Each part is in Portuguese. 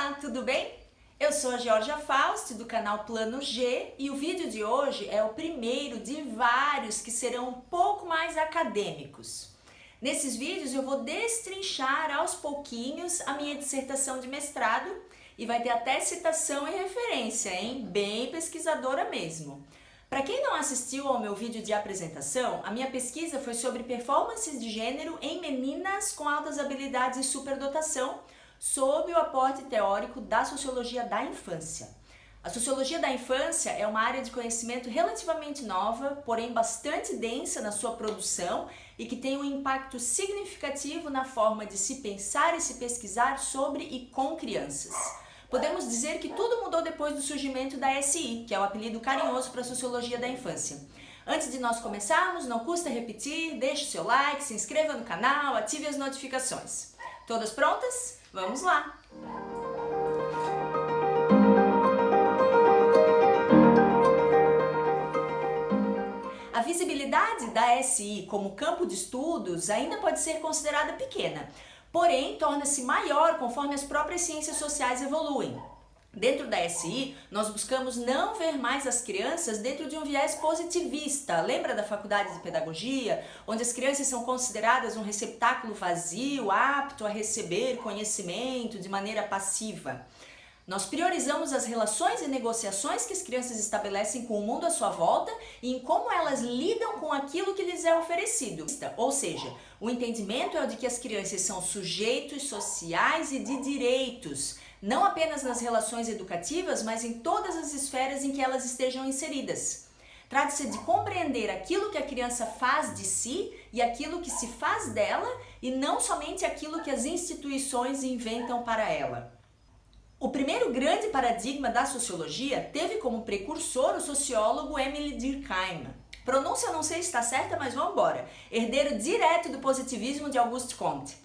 Olá, tudo bem? Eu sou a Georgia Fausti do canal Plano G e o vídeo de hoje é o primeiro de vários que serão um pouco mais acadêmicos. Nesses vídeos eu vou destrinchar aos pouquinhos a minha dissertação de mestrado e vai ter até citação e referência, hein? Bem pesquisadora mesmo. Para quem não assistiu ao meu vídeo de apresentação, a minha pesquisa foi sobre performances de gênero em meninas com altas habilidades e superdotação, sob o aporte teórico da sociologia da infância. A sociologia da infância é uma área de conhecimento relativamente nova, porém bastante densa na sua produção e que tem um impacto significativo na forma de se pensar e se pesquisar sobre e com crianças. Podemos dizer que tudo mudou depois do surgimento da SI, que é o apelido carinhoso para a sociologia da infância. Antes de nós começarmos, não custa repetir, deixe o seu like, se inscreva no canal, ative as notificações. Todas prontas? Vamos lá! A visibilidade da SI como campo de estudos ainda pode ser considerada pequena, porém torna-se maior conforme as próprias ciências sociais evoluem. Dentro da SI, nós buscamos não ver mais as crianças dentro de um viés positivista. Lembra da faculdade de pedagogia, onde as crianças são consideradas um receptáculo vazio, apto a receber conhecimento de maneira passiva? Nós priorizamos as relações e negociações que as crianças estabelecem com o mundo à sua volta e em como elas lidam com aquilo que lhes é oferecido. Ou seja, o entendimento é o de que as crianças são sujeitos sociais e de direitos, não apenas nas relações educativas, mas em todas as esferas em que elas estejam inseridas. Trata-se de compreender aquilo que a criança faz de si e aquilo que se faz dela, e não somente aquilo que as instituições inventam para ela. O primeiro grande paradigma da sociologia teve como precursor o sociólogo Émile Durkheim. Pronúncia eu não sei se está certa, mas vamos embora. Herdeiro direto do positivismo de Auguste Comte.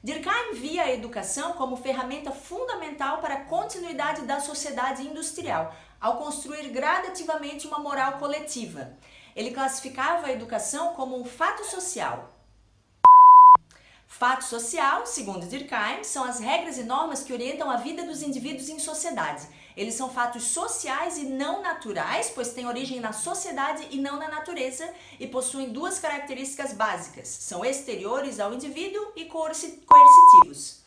Durkheim via a educação como ferramenta fundamental para a continuidade da sociedade industrial, ao construir gradativamente uma moral coletiva. Ele classificava a educação como um fato social. Fato social, segundo Durkheim, são as regras e normas que orientam a vida dos indivíduos em sociedade. Eles são fatos sociais e não naturais, pois têm origem na sociedade e não na natureza, e possuem duas características básicas: são exteriores ao indivíduo e coercitivos.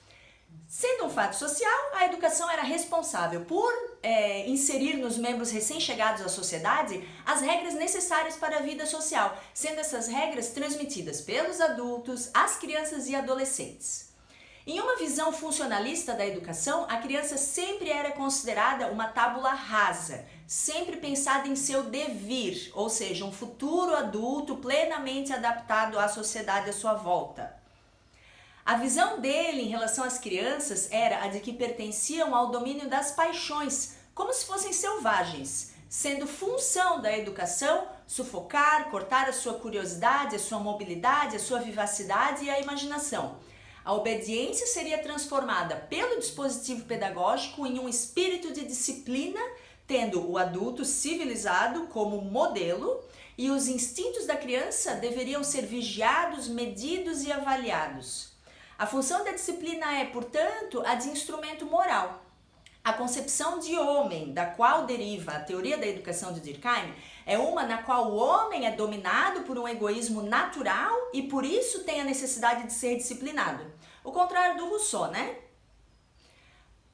Sendo um fato social, a educação era responsável por inserir nos membros recém-chegados à sociedade as regras necessárias para a vida social, sendo essas regras transmitidas pelos adultos, às crianças e adolescentes. Em uma visão funcionalista da educação, a criança sempre era considerada uma tábula rasa, sempre pensada em seu devir, ou seja, um futuro adulto plenamente adaptado à sociedade à sua volta. A visão dele em relação às crianças era a de que pertenciam ao domínio das paixões, como se fossem selvagens, sendo função da educação sufocar, cortar a sua curiosidade, a sua mobilidade, a sua vivacidade e a imaginação. A obediência seria transformada pelo dispositivo pedagógico em um espírito de disciplina, tendo o adulto civilizado como modelo, e os instintos da criança deveriam ser vigiados, medidos e avaliados. A função da disciplina é, portanto, a de instrumento moral. A concepção de homem, da qual deriva a teoria da educação de Durkheim, é uma na qual o homem é dominado por um egoísmo natural e por isso tem a necessidade de ser disciplinado. O contrário do Rousseau, né?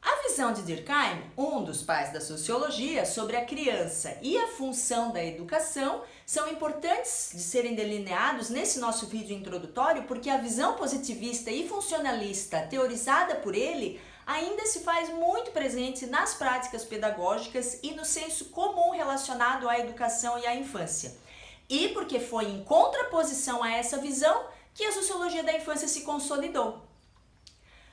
A visão de Durkheim, um dos pais da sociologia, sobre a criança e a função da educação são importantes de serem delineados nesse nosso vídeo introdutório, porque a visão positivista e funcionalista teorizada por ele ainda se faz muito presente nas práticas pedagógicas e no senso comum relacionado à educação e à infância. E porque foi em contraposição a essa visão que a sociologia da infância se consolidou.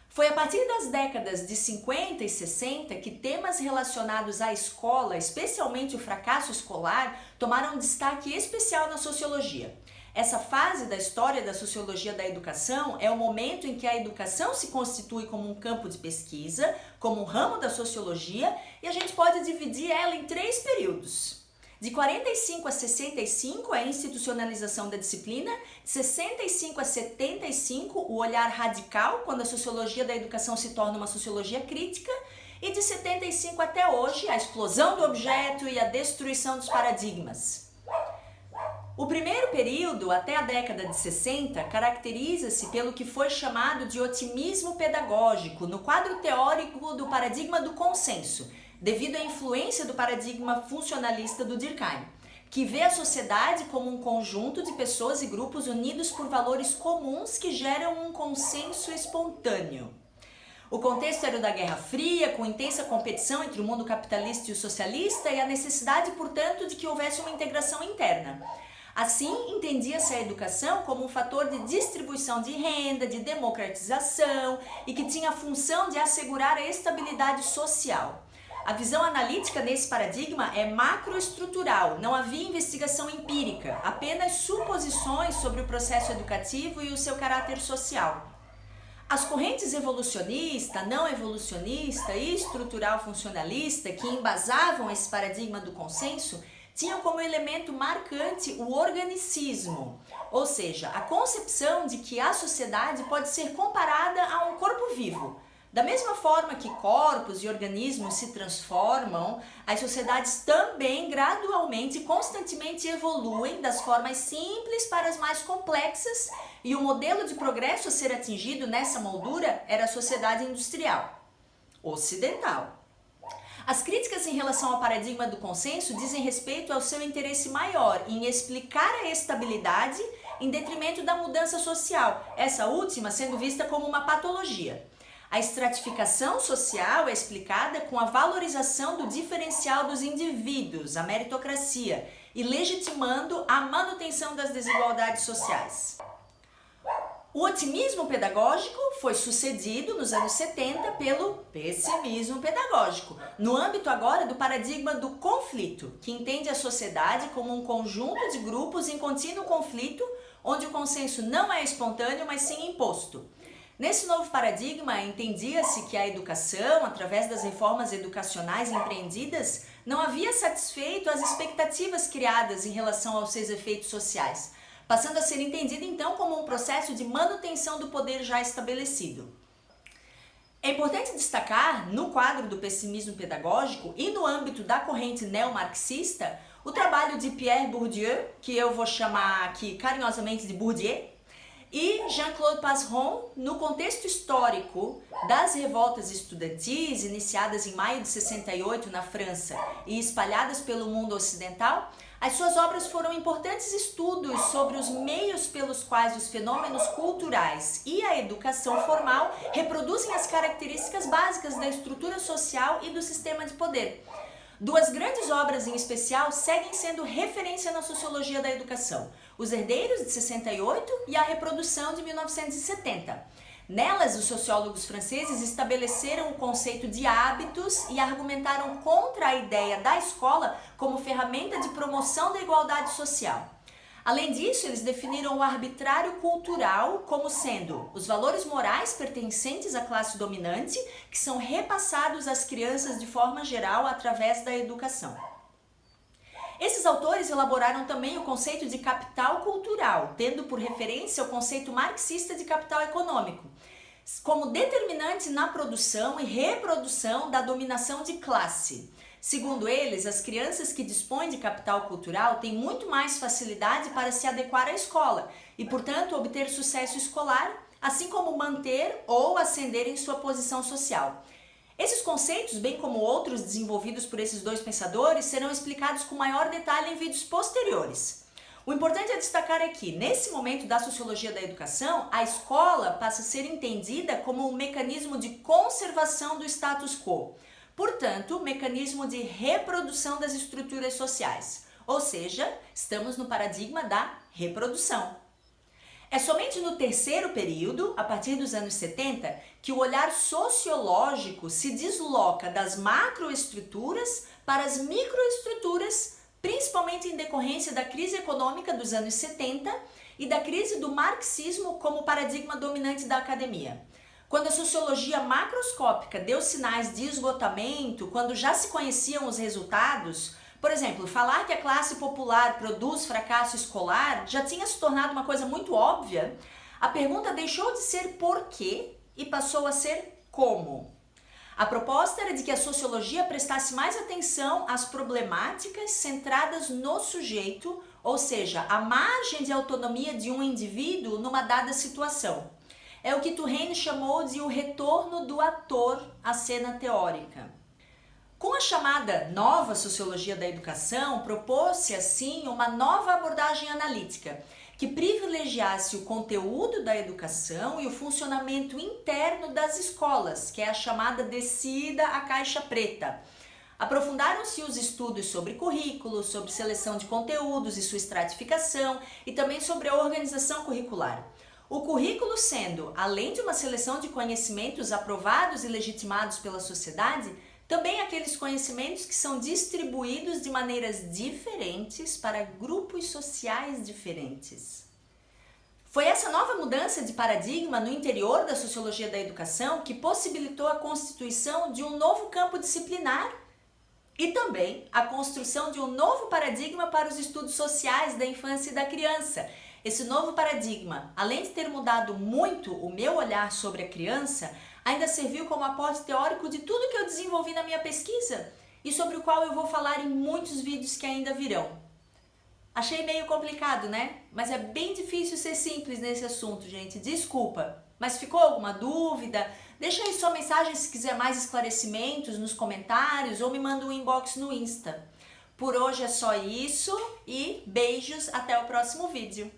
Foi a partir das décadas de 50 e 60 que temas relacionados à escola, especialmente o fracasso escolar, tomaram destaque especial na sociologia. Essa fase da história da sociologia da educação é o momento em que a educação se constitui como um campo de pesquisa, como um ramo da sociologia, e a gente pode dividir ela em 3 períodos. De 45 a 65, a institucionalização da disciplina. De 65 a 75, o olhar radical, quando a sociologia da educação se torna uma sociologia crítica. e de 75 até hoje, a explosão do objeto e a destruição dos paradigmas. O primeiro período, até a década de 60, caracteriza-se pelo que foi chamado de otimismo pedagógico no quadro teórico do paradigma do consenso, devido à influência do paradigma funcionalista do Durkheim, que vê a sociedade como um conjunto de pessoas e grupos unidos por valores comuns que geram um consenso espontâneo. O contexto era o da Guerra Fria, com intensa competição entre o mundo capitalista e o socialista e a necessidade, portanto, de que houvesse uma integração interna. Assim, entendia-se a educação como um fator de distribuição de renda, de democratização e que tinha a função de assegurar a estabilidade social. A visão analítica nesse paradigma é macroestrutural, não havia investigação empírica, apenas suposições sobre o processo educativo e o seu caráter social. As correntes evolucionista, não evolucionista e estrutural funcionalista que embasavam esse paradigma do consenso tinham como elemento marcante o organicismo, ou seja, a concepção de que a sociedade pode ser comparada a um corpo vivo. Da mesma forma que corpos e organismos se transformam, as sociedades também gradualmente e constantemente evoluem das formas simples para as mais complexas, e o modelo de progresso a ser atingido nessa moldura era a sociedade industrial, ocidental. As críticas em relação ao paradigma do consenso dizem respeito ao seu interesse maior em explicar a estabilidade em detrimento da mudança social, essa última sendo vista como uma patologia. A estratificação social é explicada com a valorização do diferencial dos indivíduos, a meritocracia, e legitimando a manutenção das desigualdades sociais. O otimismo pedagógico foi sucedido nos anos 70 pelo pessimismo pedagógico, no âmbito agora do paradigma do conflito, que entende a sociedade como um conjunto de grupos em contínuo conflito, onde o consenso não é espontâneo, mas sim imposto. Nesse novo paradigma, entendia-se que a educação, através das reformas educacionais empreendidas, não havia satisfeito as expectativas criadas em relação aos seus efeitos sociais, passando a ser entendida então como um processo de manutenção do poder já estabelecido. É importante destacar, no quadro do pessimismo pedagógico e no âmbito da corrente neomarxista, o trabalho de Pierre Bourdieu, que eu vou chamar aqui carinhosamente de Bourdieu, e Jean-Claude Passeron, no contexto histórico das revoltas estudantis iniciadas em maio de 68 na França e espalhadas pelo mundo ocidental, as suas obras foram importantes estudos sobre os meios pelos quais os fenômenos culturais e a educação formal reproduzem as características básicas da estrutura social e do sistema de poder. Duas grandes obras em especial seguem sendo referência na sociologia da educação: Os Herdeiros, de 68, e A Reprodução, de 1970. Nelas, os sociólogos franceses estabeleceram o conceito de hábitos e argumentaram contra a ideia da escola como ferramenta de promoção da igualdade social. Além disso, eles definiram o arbitrário cultural como sendo os valores morais pertencentes à classe dominante, que são repassados às crianças de forma geral através da educação. Esses autores elaboraram também o conceito de capital cultural, tendo por referência o conceito marxista de capital econômico, como determinante na produção e reprodução da dominação de classe. Segundo eles, as crianças que dispõem de capital cultural têm muito mais facilidade para se adequar à escola e, portanto, obter sucesso escolar, assim como manter ou ascender em sua posição social. Esses conceitos, bem como outros desenvolvidos por esses dois pensadores, serão explicados com maior detalhe em vídeos posteriores. O importante a destacar é que, nesse momento da sociologia da educação, a escola passa a ser entendida como um mecanismo de conservação do status quo. Portanto, mecanismo de reprodução das estruturas sociais, ou seja, estamos no paradigma da reprodução. É somente no terceiro período, a partir dos anos 70, que o olhar sociológico se desloca das macroestruturas para as microestruturas, principalmente em decorrência da crise econômica dos anos 70 e da crise do marxismo como paradigma dominante da academia. Quando a sociologia macroscópica deu sinais de esgotamento, quando já se conheciam os resultados, por exemplo, falar que a classe popular produz fracasso escolar já tinha se tornado uma coisa muito óbvia, a pergunta deixou de ser por quê e passou a ser como. A proposta era de que a sociologia prestasse mais atenção às problemáticas centradas no sujeito, ou seja, a margem de autonomia de um indivíduo numa dada situação. É o que Touraine chamou de o retorno do ator à cena teórica. Com a chamada nova sociologia da educação, propôs-se assim uma nova abordagem analítica, que privilegiasse o conteúdo da educação e o funcionamento interno das escolas, que é a chamada descida à caixa preta. Aprofundaram-se os estudos sobre currículo, sobre seleção de conteúdos e sua estratificação, e também sobre a organização curricular. O currículo sendo, além de uma seleção de conhecimentos aprovados e legitimados pela sociedade, também aqueles conhecimentos que são distribuídos de maneiras diferentes para grupos sociais diferentes. Foi essa nova mudança de paradigma no interior da sociologia da educação que possibilitou a constituição de um novo campo disciplinar e também a construção de um novo paradigma para os estudos sociais da infância e da criança. Esse novo paradigma, além de ter mudado muito o meu olhar sobre a criança, ainda serviu como aporte teórico de tudo que eu desenvolvi na minha pesquisa e sobre o qual eu vou falar em muitos vídeos que ainda virão. Achei meio complicado, né? Mas é bem difícil ser simples nesse assunto, gente. Desculpa. Mas ficou alguma dúvida? Deixa aí sua mensagem se quiser mais esclarecimentos nos comentários ou me manda um inbox no Insta. Por hoje é só isso e beijos, até o próximo vídeo.